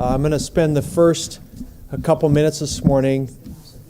I'm going to spend the first a couple minutes this morning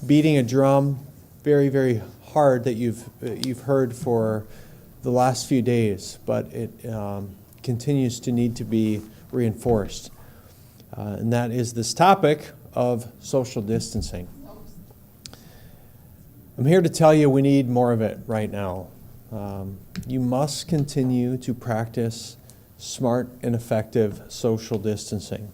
beating a drum very, very hard that you've heard for the last few days, but it continues to need to be reinforced. And that is this topic of social distancing. I'm here to tell you we need more of it right now. You must continue to practice smart and effective social distancing.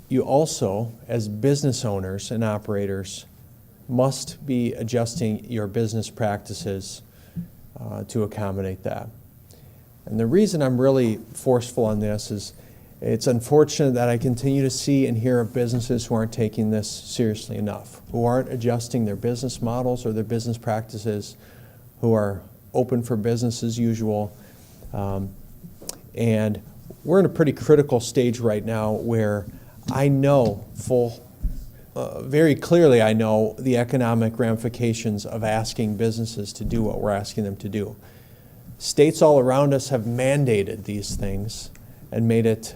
You also, as business owners and operators, must be adjusting your business practices to accommodate that. And the reason I'm really forceful on this is it's unfortunate that I continue to see and hear of businesses who aren't taking this seriously enough, who aren't adjusting their business models or their business practices, who are open for business as usual. And we're in a pretty critical stage right now where I know very clearly I know the economic ramifications of asking businesses to do what we're asking them to do. States all around us have mandated these things and made it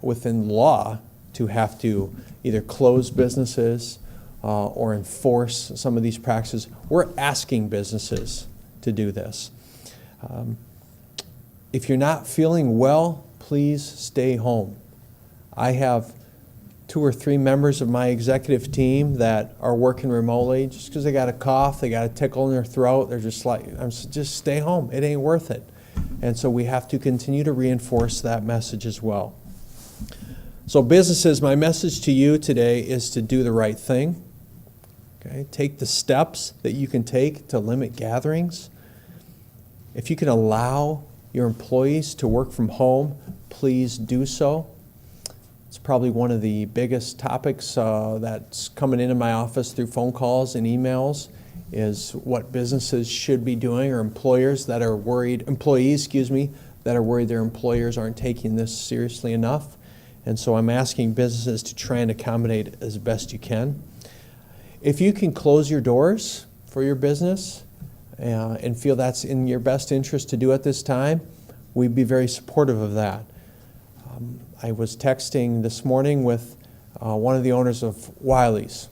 within law to have to either close businesses or enforce some of these practices. We're asking businesses to do this. If you're not feeling well, please stay home. I have 2 or 3 members of my executive team that are working remotely just because they got a cough, they got a tickle in their throat. They're just like, just stay home. It ain't worth it. And so we have to continue to reinforce that message as well. So businesses, my message to you today is to do the right thing. Okay? Take the steps that you can take to limit gatherings. If you can allow your employees to work from home, please do so. It's probably one of the biggest topics that's coming into my office through phone calls and emails is what businesses should be doing, or employees that are worried their employers aren't taking this seriously enough. And so I'm asking businesses to try and accommodate as best you can. If you can close your doors for your business and feel that's in your best interest to do at this time, we'd be very supportive of that. I was texting this morning with one of the owners of Wiley's.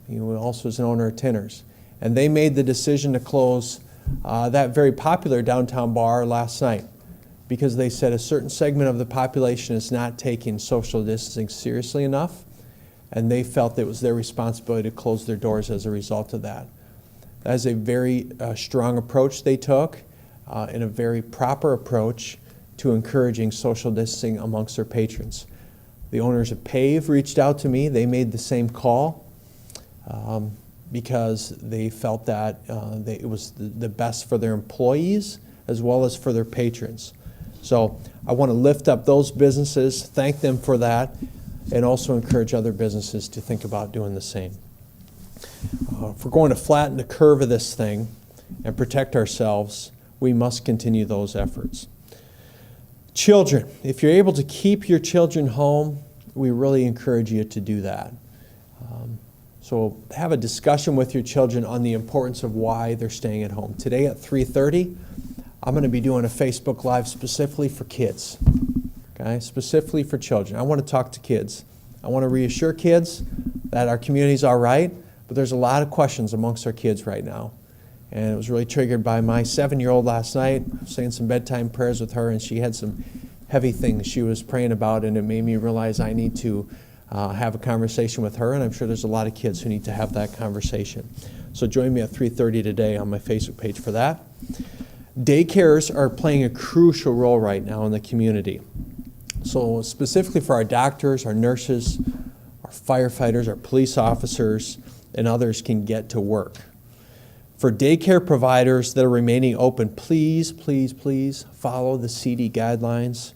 He also is an owner of Tinner's. And they made the decision to close that very popular downtown bar last night because they said a certain segment of the population is not taking social distancing seriously enough, and they felt it was their responsibility to close their doors as a result of that. That is a very strong approach they took and a very proper approach to encouraging social distancing amongst their patrons. The owners of PAVE reached out to me. They made the same call because they felt that it was the best for their employees as well as for their patrons. So I want to lift up those businesses, thank them for that, and also encourage other businesses to think about doing the same. If we're going to flatten the curve of this thing and protect ourselves, we must continue those efforts. Children, if you're able to keep your children home, we really encourage you to do that. So have a discussion with your children on the importance of why they're staying at home. Today at 3:30, I'm going to be doing a Facebook Live specifically for kids, okay? Specifically for children. I want to talk to kids. I want to reassure kids that our community's all right, but there's a lot of questions amongst our kids right now. And it was really triggered by my 7-year-old last night, saying some bedtime prayers with her, and she had some heavy things she was praying about, and it made me realize I need to have a conversation with her, and I'm sure there's a lot of kids who need to have that conversation. So join me at 3:30 today on my Facebook page for that. Daycares are playing a crucial role right now in the community. So specifically for our doctors, our nurses, our firefighters, our police officers, and others can get to work. For daycare providers that are remaining open, please, please, please follow the CD guidelines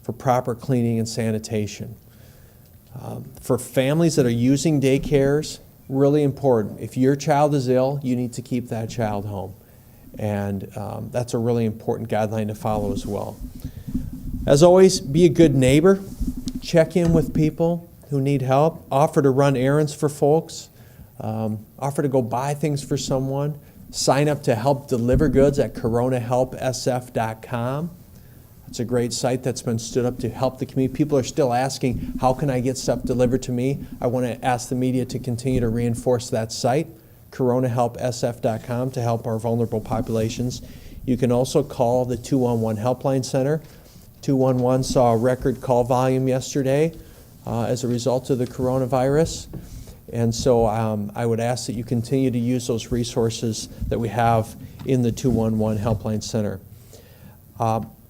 for proper cleaning and sanitation. For families that are using daycares, really important. If your child is ill, you need to keep that child home. And that's a really important guideline to follow as well. As always, be a good neighbor. Check in with people who need help. Offer to run errands for folks. Offer to go buy things for someone. Sign up to help deliver goods at coronahelpsf.com. It's a great site that's been stood up to help the community. People are still asking, how can I get stuff delivered to me? I want to ask the media to continue to reinforce that site, coronahelpsf.com, to help our vulnerable populations. You can also call the 211 Helpline Center. 211 saw a record call volume yesterday as a result of the coronavirus. And so I would ask that you continue to use those resources that we have in the 211 Helpline Center.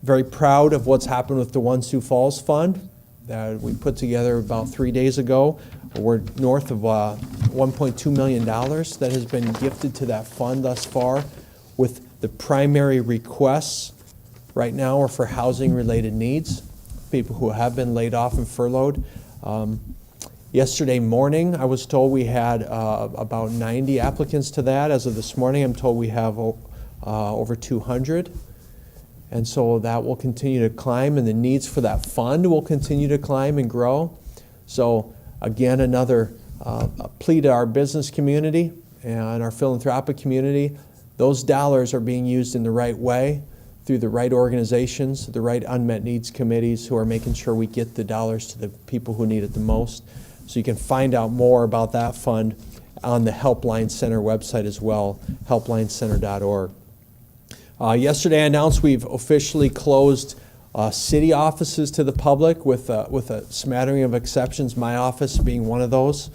Very proud of what's happened with the One Sioux Falls Fund that we put together about 3 days ago. We're north of $1.2 million that has been gifted to that fund thus far, with the primary requests right now are for housing-related needs, people who have been laid off and furloughed. Yesterday morning, I was told we had about 90 applicants to that. As of this morning, I'm told we have over 200. And so that will continue to climb, and the needs for that fund will continue to climb and grow. So again, another plea to our business community and our philanthropic community. Those dollars are being used in the right way through the right organizations, the right unmet needs committees who are making sure we get the dollars to the people who need it the most. So you can find out more about that fund on the Helpline Center website as well, helplincenter.org. Yesterday I announced we've officially closed city offices to the public with a smattering of exceptions, my office being one of those.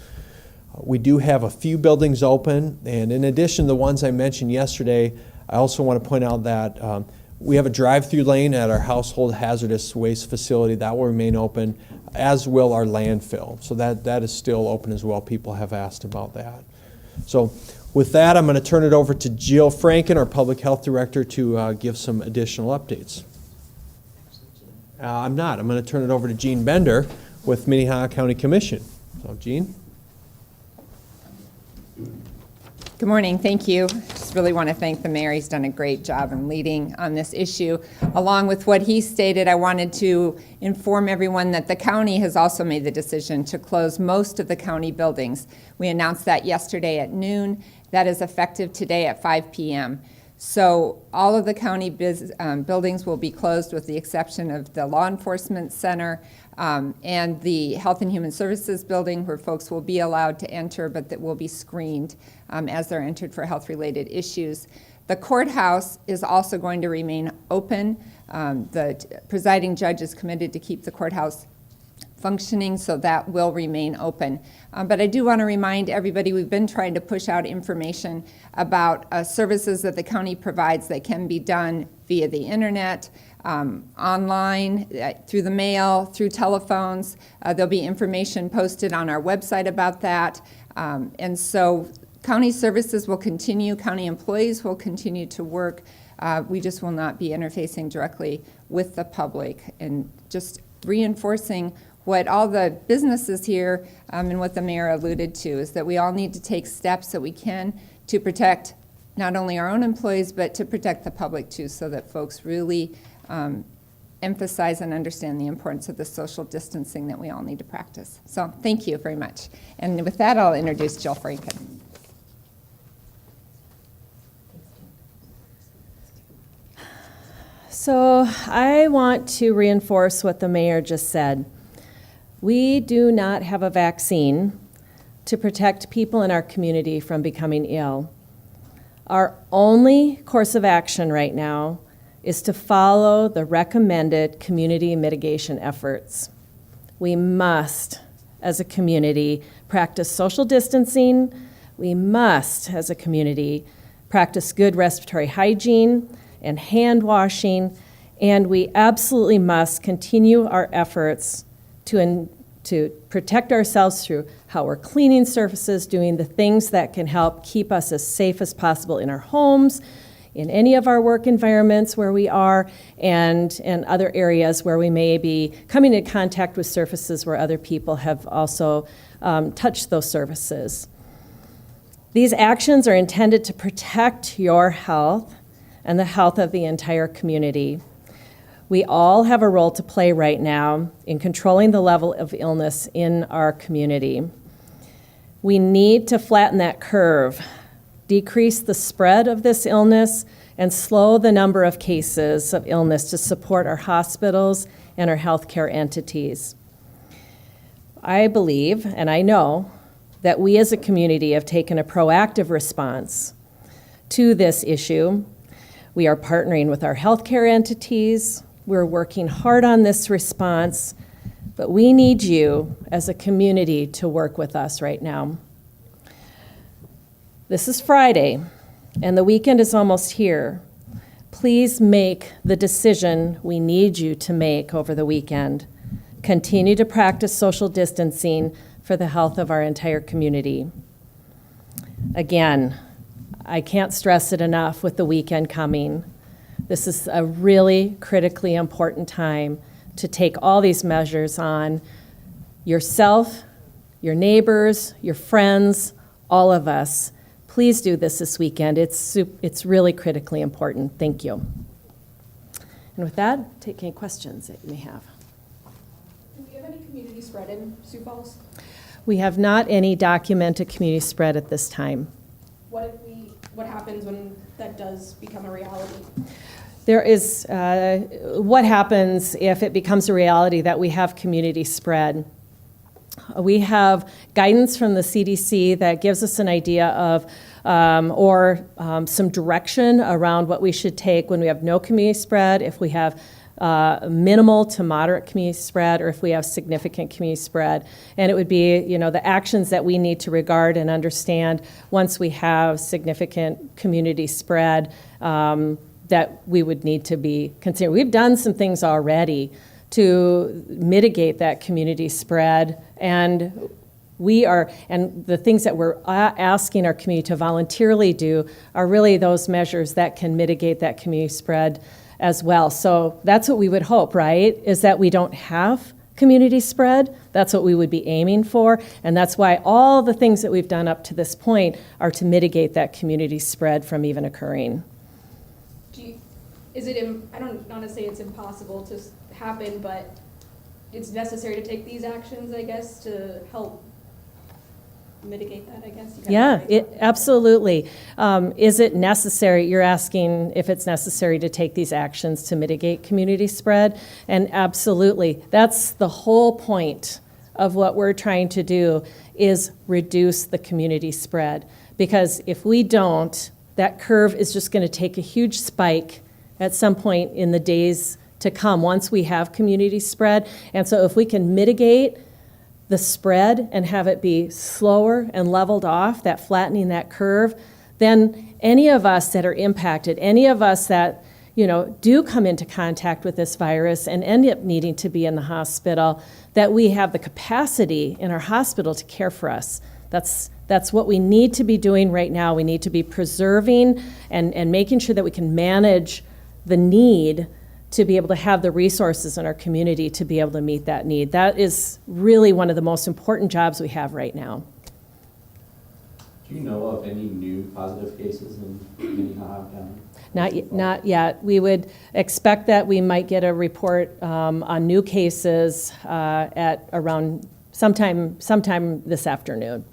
We do have a few buildings open, and in addition to the ones I mentioned yesterday, I also want to point out that we have a drive-through lane at our household hazardous waste facility. That will remain open, as will our landfill. So that is still open as well. People have asked about that. So with that, I'm going to turn it over to Jill Franken, our Public Health Director, to give some additional updates. I'm not. I'm going to turn it over to Gene Bender with Minnehaha County Commission. So, Gene. Good morning. Thank you. Just really want to thank the mayor. He's done a great job in leading on this issue. Along with what he stated, I wanted to inform everyone that the county has also made the decision to close most of the county buildings. We announced that yesterday at noon. That is effective today at 5 p.m. So all of the county buildings will be closed with the exception of the law enforcement center and the Health and Human Services building, where folks will be allowed to enter, but that will be screened as they're entered for health-related issues. The courthouse is also going to remain open. The presiding judge is committed to keep the courthouse functioning, so that will remain open. But I do want to remind everybody, we've been trying to push out information about services that the county provides that can be done via the internet, online, through the mail, through telephones. There'll be information posted on our website about that. And so county services will continue, county employees will continue to work. We just will not be interfacing directly with the public, and just reinforcing what all the businesses here and what the mayor alluded to is that we all need to take steps that we can to protect not only our own employees, but to protect the public too, so that folks really emphasize and understand the importance of the social distancing that we all need to practice. So thank you very much. And with that, I'll introduce Jill Franken. So I want to reinforce what the mayor just said. We do not have a vaccine to protect people in our community from becoming ill. Our only course of action right now is to follow the recommended community mitigation efforts. We must, as a community, practice social distancing. We must, as a community, practice good respiratory hygiene and hand washing, and we absolutely must continue our efforts to protect ourselves through how we're cleaning surfaces, doing the things that can help keep us as safe as possible in our homes, in any of our work environments where we are, and other areas where we may be coming in contact with surfaces where other people have also touched those surfaces. These actions are intended to protect your health and the health of the entire community. We all have a role to play right now in controlling the level of illness in our community. We need to flatten that curve, decrease the spread of this illness, and slow the number of cases of illness to support our hospitals and our healthcare entities. I believe, and I know, that we as a community have taken a proactive response to this issue. We are partnering with our healthcare entities. We're working hard on this response, but we need you as a community to work with us right now. This is Friday, and the weekend is almost here. Please make the decision we need you to make over the weekend. Continue to practice social distancing for the health of our entire community. Again, I can't stress it enough with the weekend coming. This is a really critically important time to take all these measures on yourself, your neighbors, your friends, all of us. Please do this weekend. It's really critically important. Thank you. And with that, take any questions that you may have. Do we have any community spread in Sioux Falls? We have not any documented community spread at this time. What happens when that does become a reality? There is, what happens if it becomes a reality that we have community spread? We have guidance from the CDC that gives us an idea of some direction around what we should take when we have no community spread, if we have minimal to moderate community spread, or if we have significant community spread. And it would be, the actions that we need to regard and understand once we have significant community spread that we would need to be considering. We've done some things already to mitigate that community spread, and the things that we're asking our community to voluntarily do are really those measures that can mitigate that community spread as well. So that's what we would hope, right? Is that we don't have community spread. That's what we would be aiming for, and that's why all the things that we've done up to this point are to mitigate that community spread from even occurring. I don't want to say it's impossible to happen, but it's necessary to take these actions, I guess, to help mitigate that, I guess? Yeah, absolutely. Is it necessary? You're asking if it's necessary to take these actions to mitigate community spread? And absolutely. That's the whole point of what we're trying to do, is reduce the community spread. Because if we don't, that curve is just going to take a huge spike at some point in the days to come once we have community spread. And so if we can mitigate the spread and have it be slower and leveled off, that flattening that curve, then any of us that are impacted, any of us that do come into contact with this virus and end up needing to be in the hospital, that we have the capacity in our hospital to care for us. That's what we need to be doing right now. We need to be preserving and making sure that we can manage the need to be able to have the resources in our community to be able to meet that need. That is really one of the most important jobs we have right now. Do you know of any new positive cases in Minnehaha County? Not yet. We would expect that we might get a report on new cases at around sometime this afternoon.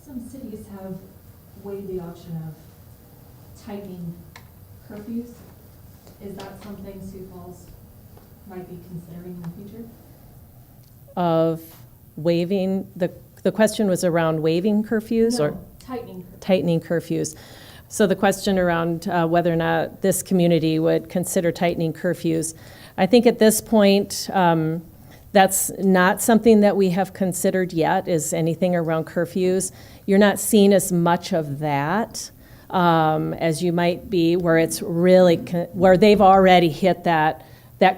Some cities have weighed the option of tightening curfews. Is that something Sioux Falls might be considering in the future? Of waiving, the question was around waiving curfews? No, or tightening curfews. Tightening curfews. So the question around whether or not this community would consider tightening curfews, I think at this point, that's not something that we have considered yet, is anything around curfews. You're not seeing as much of that as you might be, where it's really, where they've already hit that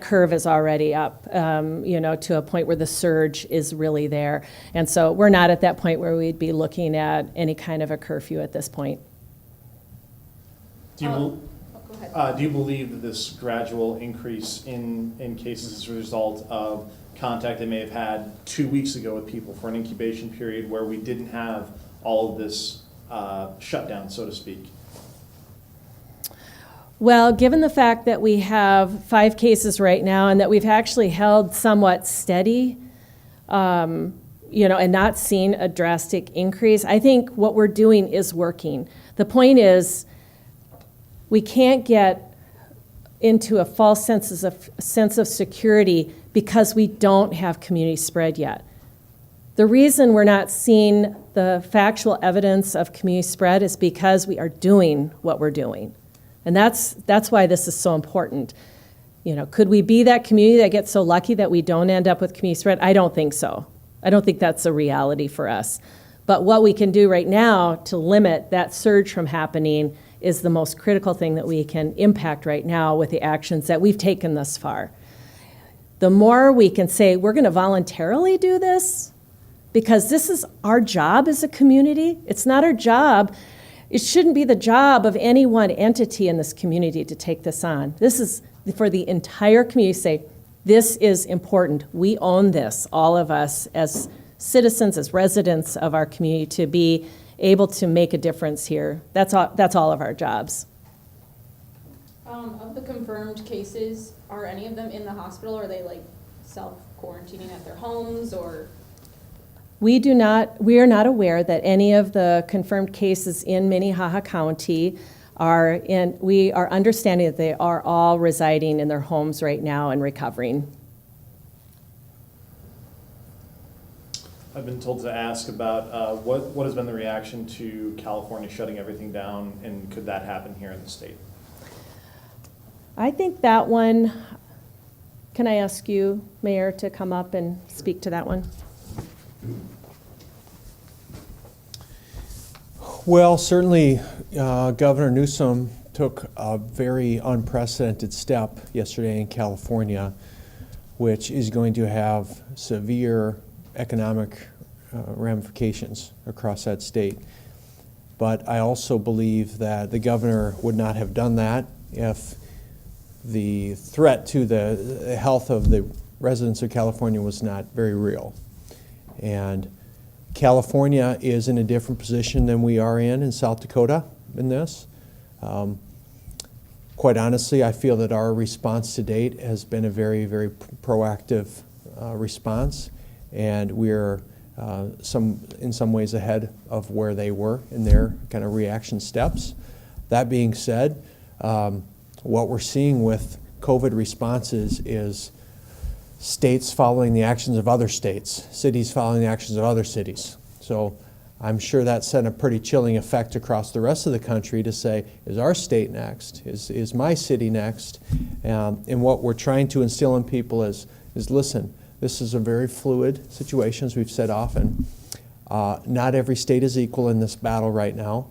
curve is already up, to a point where the surge is really there. And so we're not at that point where we'd be looking at any kind of a curfew at this point. Go ahead. Do you believe that this gradual increase in cases is a result of contact they may have had 2 weeks ago with people for an incubation period where we didn't have all of this shutdown, so to speak? Well, given the fact that we have 5 cases right now and that we've actually held somewhat steady, and not seen a drastic increase, I think what we're doing is working. The point is, We can't get into a false sense of security because we don't have community spread yet. The reason we're not seeing the factual evidence of community spread is because we are doing what we're doing. And that's why this is so important. You know, could we be that community that gets so lucky that we don't end up with community spread? I don't think so. I don't think that's a reality for us. But what we can do right now to limit that surge from happening is the most critical thing that we can impact right now with the actions that we've taken thus far. The more we can say, we're going to voluntarily do this, because this is our job as a community. It's not our job. It shouldn't be the job of any one entity in this community to take this on. This is for the entire community to say, this is important. We own this, all of us as citizens, as residents of our community, to be able to make a difference here. That's all of our jobs. Of the confirmed cases, are any of them in the hospital, or are they like self-quarantining at their homes, or? We are not aware that any of the confirmed cases in Minnehaha County we are understanding that they are all residing in their homes right now and recovering. I've been told to ask about what has been the reaction to California shutting everything down, and could that happen here in the state? I think that one, can I ask you, Mayor, to come up and speak to that one? Well, certainly Governor Newsom took a very unprecedented step yesterday in California, which is going to have severe economic ramifications across that state. But I also believe that the governor would not have done that if the threat to the health of the residents of California was not very real. And California is in a different position than we are in South Dakota in this. Quite honestly, I feel that our response to date has been a very, very proactive response, and we're in some ways ahead of where they were in their kind of reaction steps. That being said, what we're seeing with COVID responses is states following the actions of other states, cities following the actions of other cities. So I'm sure that sent a pretty chilling effect across the rest of the country to say, is our state next? Is my city next? And what we're trying to instill in people is listen, this is a very fluid situation, as we've said often. Not every state is equal in this battle right now.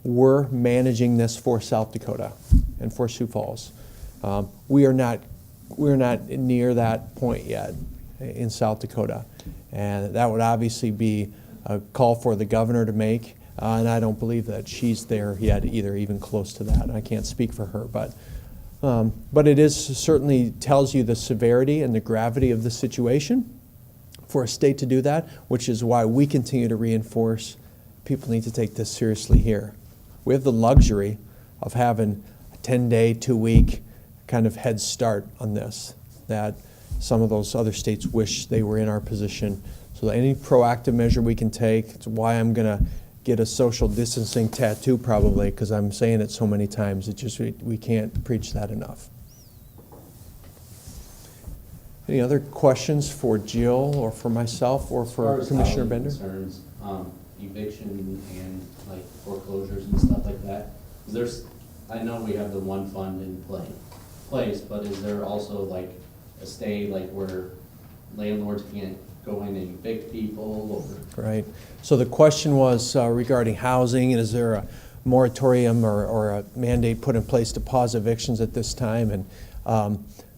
We're managing this for South Dakota and for Sioux Falls. We're not near that point yet in South Dakota. And that would obviously be a call for the governor to make. And I don't believe that she's there yet either, even close to that. I can't speak for her, but it is certainly tells you the severity and the gravity of the situation for a state to do that, which is why we continue to reinforce people need to take this seriously here. We have the luxury of having a 10-day, 2-week kind of head start on this, that some of those other states wish they were in our position. So any proactive measure we can take, it's why I'm going to get a social distancing tattoo probably, because I'm saying it so many times. It just we can't preach that enough. Any other questions for Jill or for myself or for Commissioner Bender? Concerns, eviction and like foreclosures and stuff like that. I know we have the one fund in place, but is there also like a stay like where landlords can't go in and evict people? Or? Right. So the question was regarding housing, and is there a moratorium or a mandate put in place to pause evictions at this time? And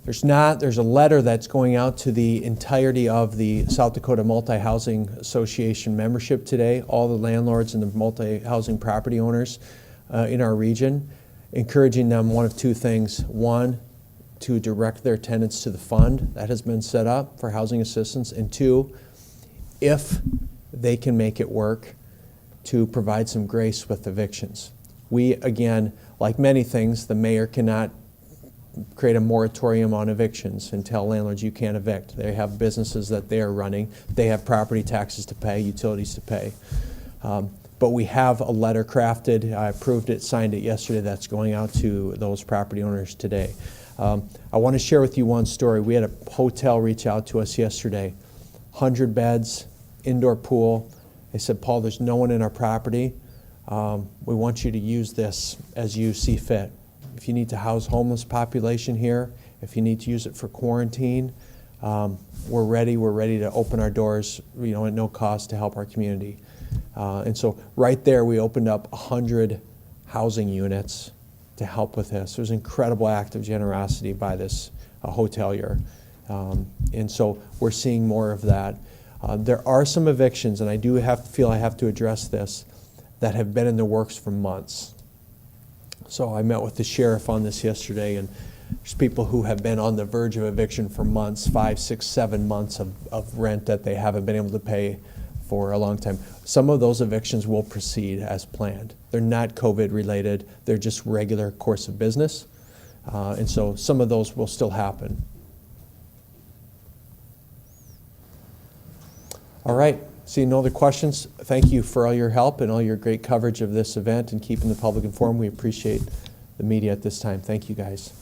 there's not. There's a letter that's going out to the entirety of the South Dakota Multi-Housing Association membership today, all the landlords and the multi-housing property owners in our region, encouraging them one of two things. One, to direct their tenants to the fund that has been set up for housing assistance, and two, if they can make it work, to provide some grace with evictions. We, again, like many things, the mayor cannot create a moratorium on evictions and tell landlords you can't evict. They have businesses that they are running. They have property taxes to pay, utilities to pay. But we have a letter crafted. I approved it, signed it yesterday. That's going out to those property owners today. I want to share with you one story. We had a hotel reach out to us yesterday. 100 beds, indoor pool. They said, Paul, there's no one in our property. We want you to use this as you see fit. If you need to house homeless population here, if you need to use it for quarantine, we're ready. We're ready to open our doors, at no cost to help our community. And so right there, we opened up 100 housing units to help with this. It was an incredible act of generosity by this hotelier. And so we're seeing more of that. There are some evictions, and I do feel I have to address this, that have been in the works for months. So I met with the sheriff on this yesterday, and there's people who have been on the verge of eviction for months, 5, 6, 7 months of rent that they haven't been able to pay for a long time. Some of those evictions will proceed as planned. They're not COVID related, they're just regular course of business. And so some of those will still happen. All right, seeing no other questions, thank you for all your help and all your great coverage of this event and keeping the public informed. We appreciate the media at this time. Thank you, guys.